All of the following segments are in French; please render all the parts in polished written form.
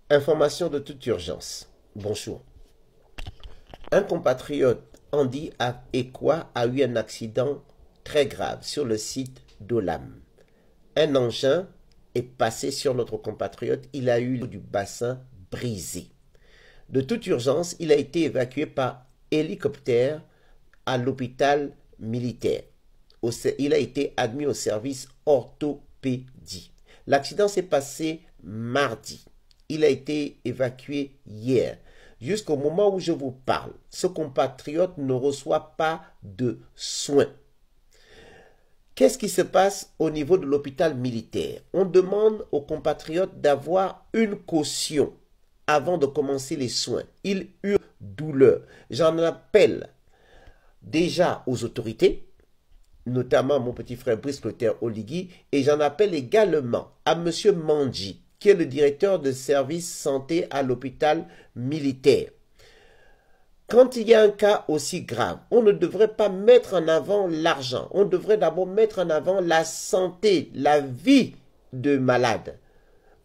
Information de toute urgence. Bonjour. Un compatriote Andy Ekwa a eu un accident très grave sur le site d'Olam. Un engin est passé sur notre compatriote. Il a eu du bassin brisé. De toute urgence, il a été évacué par hélicoptère à l'hôpital militaire. Il a été admis au service orthopédie. L'accident s'est passé mardi. Il a été évacué hier. Jusqu'au moment où je vous parle, ce compatriote ne reçoit pas de soins. Qu'est-ce qui se passe au niveau de l'hôpital militaire? On demande aux compatriotes d'avoir une caution avant de commencer les soins. Il hurle douleur. J'en appelle déjà aux autorités, notamment mon petit frère Brice Clotaire Oligui, et j'en appelle également à M. Mandji, qui est le directeur de service santé à l'hôpital militaire. Quand il y a un cas aussi grave, on ne devrait pas mettre en avant l'argent. On devrait d'abord mettre en avant la santé, la vie de malade.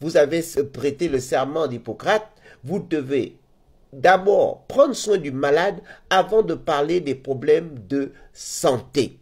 Vous avez prêté le serment d'Hippocrate. Vous devez d'abord prendre soin du malade avant de parler des problèmes de santé.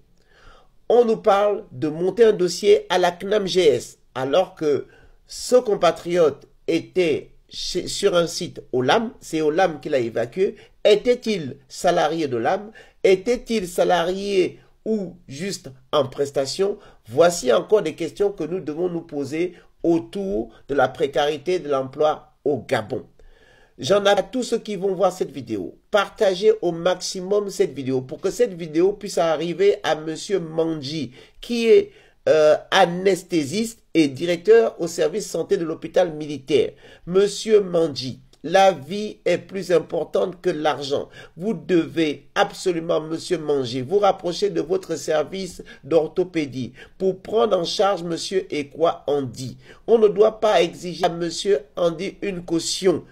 On nous parle de monter un dossier à la CNAMGS, alors que ce compatriote était sur un site Olam, c'est Olam qui l'a évacué. Était-il salarié d'Olam? Était-il salarié ou juste en prestation? Voici encore des questions que nous devons nous poser autour de la précarité de l'emploi au Gabon. J'en appelle à tous ceux qui vont voir cette vidéo. Partagez au maximum cette vidéo pour que cette vidéo puisse arriver à M. Mandji, qui est anesthésiste et directeur au service santé de l'hôpital militaire. Monsieur Mandji, la vie est plus importante que l'argent. Vous devez absolument, monsieur Mandji, vous rapprocher de votre service d'orthopédie pour prendre en charge monsieur Ekwa Andy. On ne doit pas exiger à monsieur Andy une caution.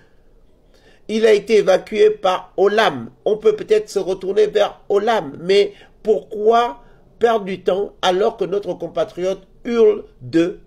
Il a été évacué par Olam. On peut peut-être se retourner vers Olam. Mais pourquoi perdre du temps alors que notre compatriote hurle de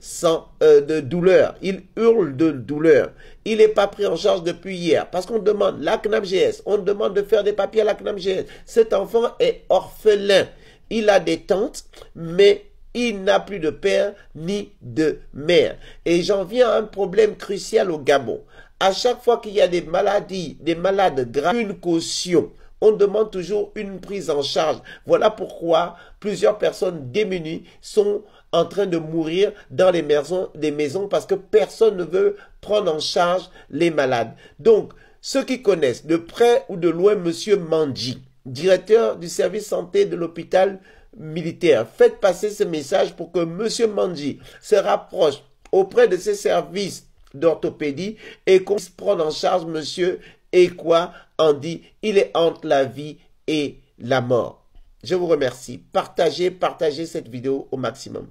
douleur? Il hurle de douleur. Il n'est pas pris en charge depuis hier. Parce qu'on demande la CNAMGS. On demande de faire des papiers à la CNAMGS. Cet enfant est orphelin. Il a des tantes, mais il n'a plus de père ni de mère. Et j'en viens à un problème crucial au Gabon. À chaque fois qu'il y a des maladies, des malades graves, une caution, on demande toujours une prise en charge. Voilà pourquoi plusieurs personnes démunies sont en train de mourir dans les maisons parce que personne ne veut prendre en charge les malades. Donc, ceux qui connaissent de près ou de loin M. Mandji, directeur du service santé de l'hôpital militaire, faites passer ce message pour que M. Mandji se rapproche auprès de ses services d'orthopédie et qu'on puisse prendre en charge monsieur Ekwa Andy. Il est entre la vie et la mort. Je vous remercie. Partagez cette vidéo au maximum.